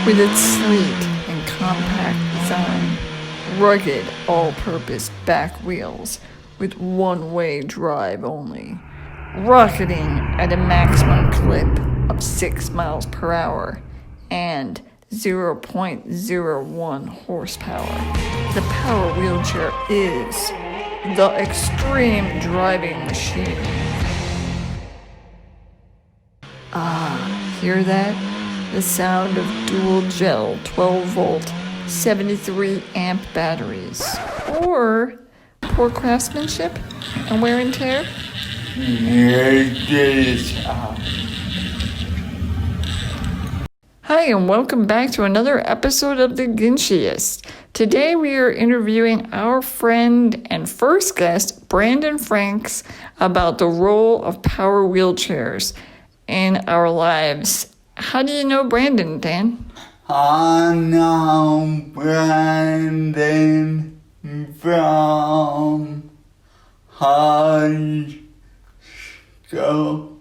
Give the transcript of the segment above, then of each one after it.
With its sleek and compact design, rugged all-purpose back wheels with one-way drive only, rocketing at a maximum clip of 6 miles per hour and 0.01 horsepower. The power wheelchair is the extreme driving machine. Hear that? The sound of dual gel 12-volt 73 amp batteries. Or poor craftsmanship and wear and tear? Hi, and welcome back to another episode of The Ginshiest. Today we are interviewing our friend and first guest, Brandon Franks, about the role of power wheelchairs in our lives. How do you know Brandon, Dan? I know Brandon from high school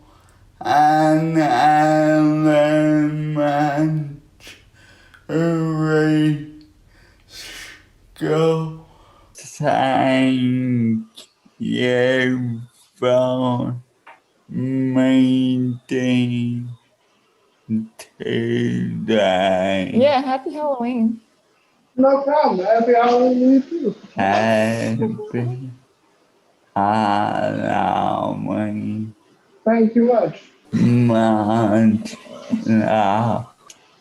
and elementary school. Thank you for meeting today. Yeah, happy Halloween. No problem. Happy Halloween to you too. Happy Halloween. Thank you much. Much love.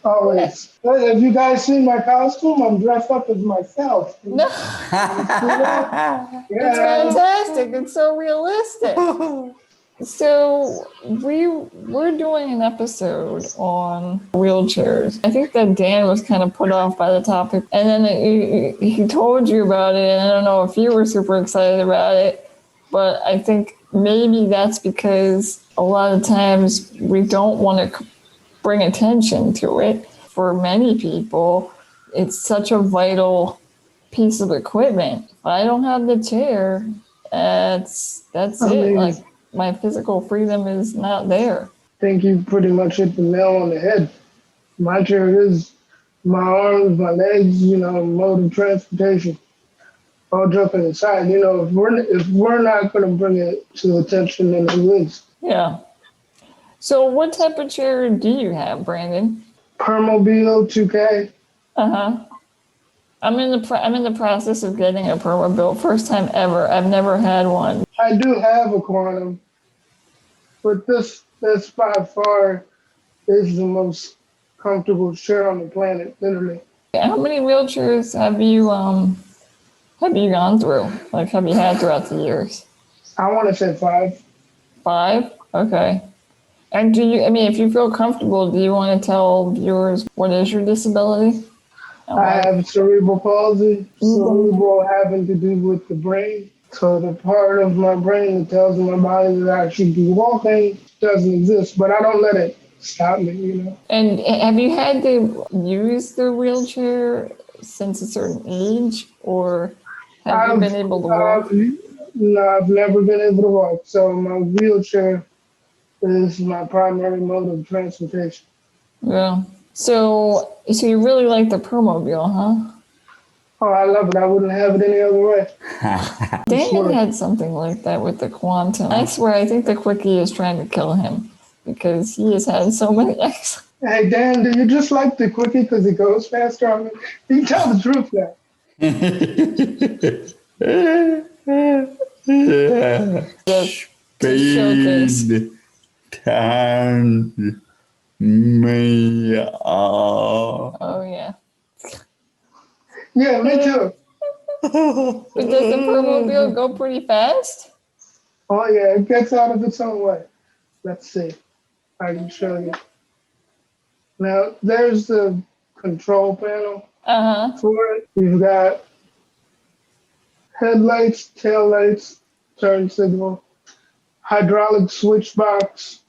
Always. Hey, have you guys seen my costume? I'm dressed up as myself. No, Yeah. it's fantastic. It's so realistic. So we're doing an episode on wheelchairs. I think that Dan was kind of put off by the topic, and then he told you about it, and I don't know if you were super excited about it, but I think maybe that's because a lot of times we don't want to bring attention to it. For many people, it's such a vital piece of equipment. If I don't have the chair, that's it. Like, my physical freedom is not there. I think you pretty much hit the nail on the head. My chair is my arms, my legs, mode of transportation. All jumping aside, if we're not going to bring it to attention, then who is? Yeah. So what type of chair do you have, Brandon? Permobil 2K. I'm in the process of getting a Permobil. First time ever. I've never had one. I do have a Quantum, but this by far is the most comfortable chair on the planet, literally. How many wheelchairs have you gone through? Like, have you had throughout the years? I want to say 5. 5? Okay. And if you feel comfortable, do you want to tell viewers what is your disability? I have cerebral palsy, cerebral having to do with the brain. So the part of my brain that tells my body that I should be walking doesn't exist, but I don't let it stop me, And have you had to use the wheelchair since a certain age, or have you been able to walk? No, I've never been able to walk. So my wheelchair is my primary mode of transportation. Yeah. So you really like the Permobil, huh? Oh, I love it. I wouldn't have it any other way. Dan had something like that with the Quantum. I swear, I think the Quickie is trying to kill him because he has had so many accidents. Hey, Dan, do you just like the Quickie because it goes faster? I mean, you can tell the truth now. Just showcase. Turn me off. Oh, yeah. Yeah, me too. But does the Permobil go pretty fast? Oh, yeah, it gets out of its own way. Let's see. I can show you. Now, there's the control panel for it. You've got headlights, taillights, turn signal, hydraulic switch box.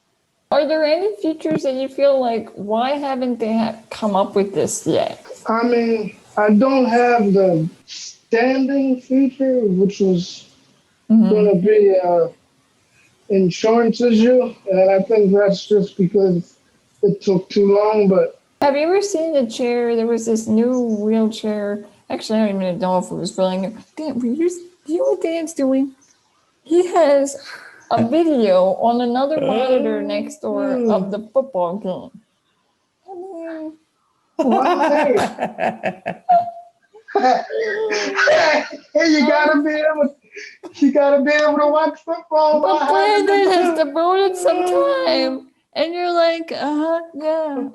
Are there any features that you feel like, why haven't they come up with this yet? I mean, I don't have the standing feature, which was going to be an insurance issue, and I think that's just because it took too long, but Have you ever seen a chair? There was this new wheelchair. Actually, I don't even know if it was really new. Dan, do you know what Dan's doing? He has a video on another monitor next door of the football game. I mean, Well, hey, you gotta be able to watch football. but while having Brandon it. has devoted some time, and you're like, yeah,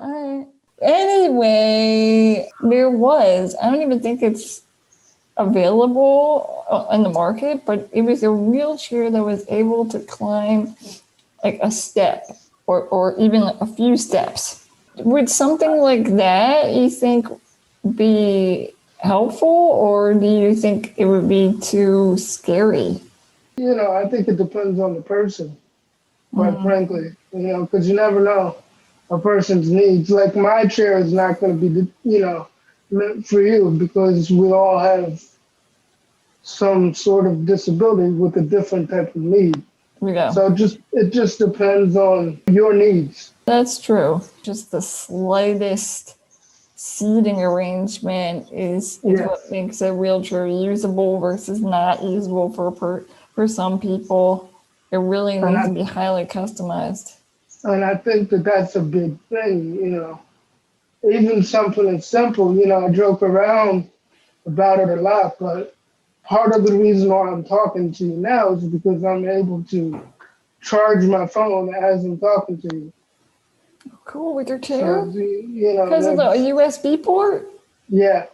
all right. Anyway, there was, I don't even think it's available on the market, but it was a wheelchair that was able to climb like a step or even a few steps. Would something like that, you think, be helpful, or do you think it would be too scary? You know, I think it depends on the person, quite frankly. You know, because you never know a person's needs. Like my chair is not going to be, meant for you because we all have some sort of disability with a different type of need. Yeah, So it just depends on your needs. that's true. Just the slightest seating arrangement is Yes. what makes a wheelchair usable versus not usable for some people. It really needs to be highly customized. And I think that that's a big thing, you know. Even something as simple, you know, I joke around about it a lot, but part of the reason why I'm talking to you now is because I'm able to charge my phone as I'm talking to you. Cool, with your chair? So, you know, Because of the USB port? yeah.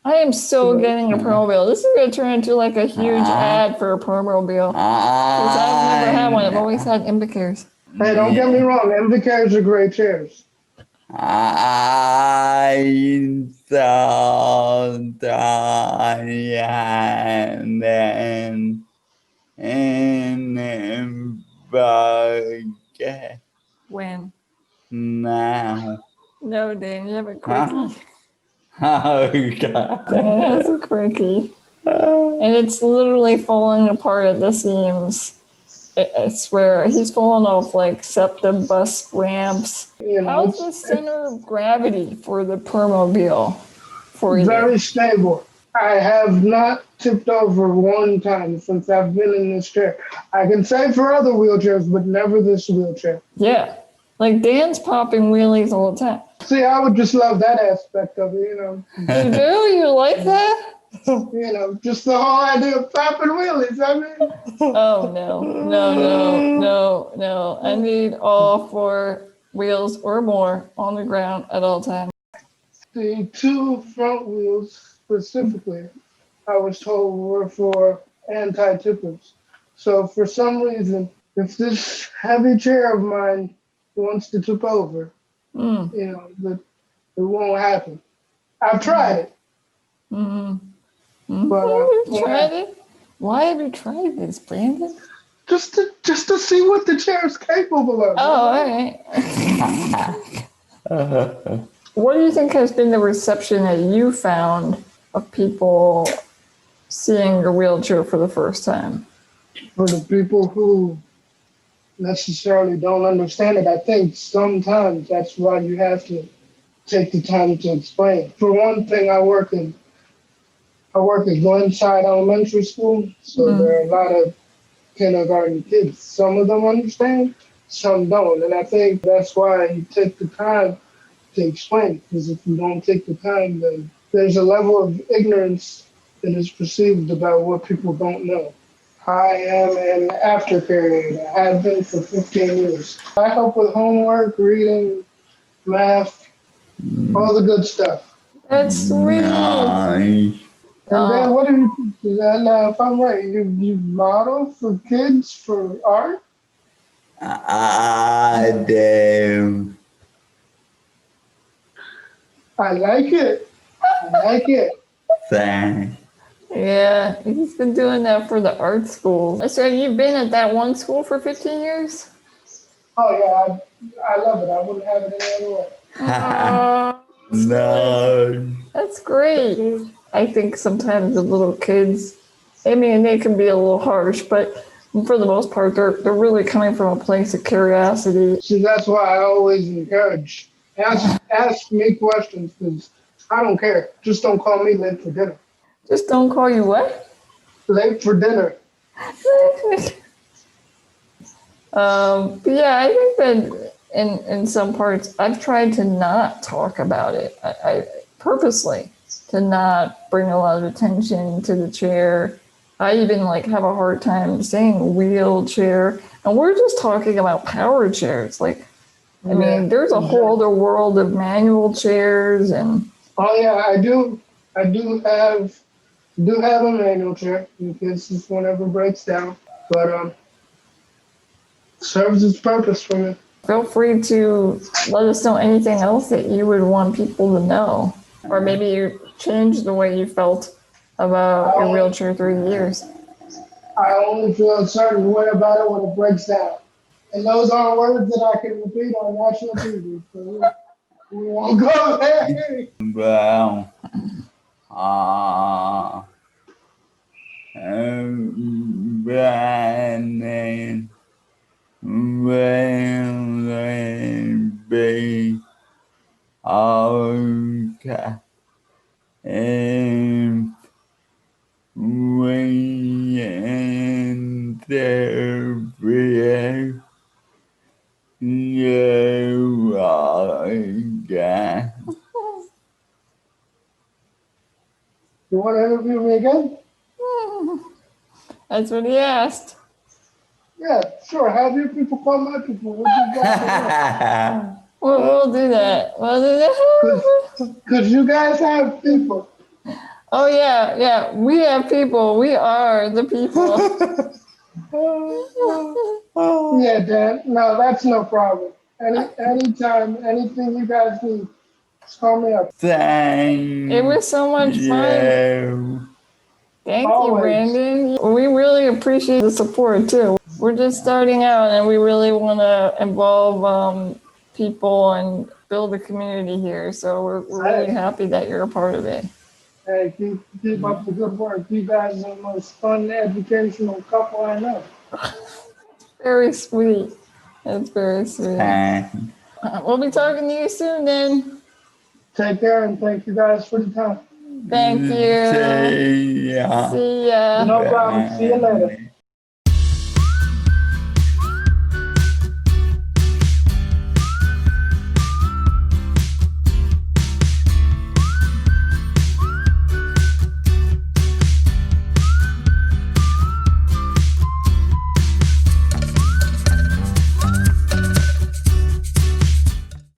I am so getting a Permobil. This is going to turn into like a huge ad for a Permobil. Because I've never had one. I've always had Invacares. Hey, don't get me wrong, Invacares are great chairs. I saw Diane and When? now. No, Dan, you have a Quickie. Oh, God. Dan has a Quickie. And it's literally falling apart at the seams. I swear, he's falling off like SEPTA bus ramps. You know, How's the center of gravity for the Permobil for you? very stable. I have not tipped over one time since I've been in this chair. I can say for other wheelchairs, but never this wheelchair. Yeah. Like Dan's popping wheelies all the time. See, I would just love that aspect of it, you know. You do? You like that? You know, just the whole idea of popping wheelies. I mean, Oh, no. I need all four wheels or more on the ground at all times. the two front wheels specifically, I was told were for anti-tippers. So for some reason, if this heavy chair of mine wants to tip over, Mm. you know, that it won't happen. I've tried it. Mm-hmm. But, You tried it? Why have you tried this, Brandon? just to see what the chair is capable of. Oh, all right. What do you think has been the reception that you found of people seeing your wheelchair for the first time? For the people who necessarily don't understand it, I think sometimes that's why you have to take the time to explain. For one thing, I work at Glenside Elementary School, so there are a lot of kindergarten kids. Some of them understand, some don't, and I think that's why you take the time to explain. Because if you don't take the time, then there's a level of ignorance that is perceived about what people don't know. I am an aftercare aide. I have been for 15 years. I help with homework, reading, math, all the good stuff. That's sweet. Nice. And then what do you, now if I'm right, you model for kids for art? I do. I like it. Thanks. Yeah, he's been doing that for the art school. So you've been at that one school for 15 years? Oh yeah, I love it. I wouldn't have it any other way. No. That's great. I think sometimes the little kids, I mean, they can be a little harsh, but for the most part, they're really coming from a place of curiosity. See, that's why I always encourage Ask me questions because I don't care. Just don't call me late for dinner. Just don't call you what? Late for dinner. But yeah, I think that in some parts, I've tried to not talk about it. I purposely to not bring a lot of attention to the chair. I even like have a hard time saying wheelchair, and we're just talking about power chairs. Like, I mean, there's a whole other world of manual chairs, and Oh yeah, I do have a manual chair in case this one ever breaks down. But serves its purpose for me. feel free to let us know anything else that you would want people to know, or maybe you changed the way you felt about your wheelchair through the years. I only feel a certain way about it when it breaks down. And those aren't words that I can repeat on national TV. So we won't go there. Well, Brandon will be okay. And we interview you again. You want to interview me again? That's what he asked. Yeah, sure. Have your people call my people. We'll do that. We'll do that. We'll do that. Because you guys have people. Oh yeah. We have people. We are the people. Yeah, Dan. No, that's no problem. Anytime, anything you guys need, just call me up. Thank It was so much fun. you. Thank Always. you, Brandon. We really appreciate the support too. We're just starting out, and we really want to involve people and build a community here. So we're really happy that you're a part of it. Hey, keep up the good work. You guys are the most fun, educational couple I know. Very sweet. That's very sweet. We'll be talking to you soon then. Take care and thank you guys for the time. Thank you. See ya. See ya. No problem. See you later.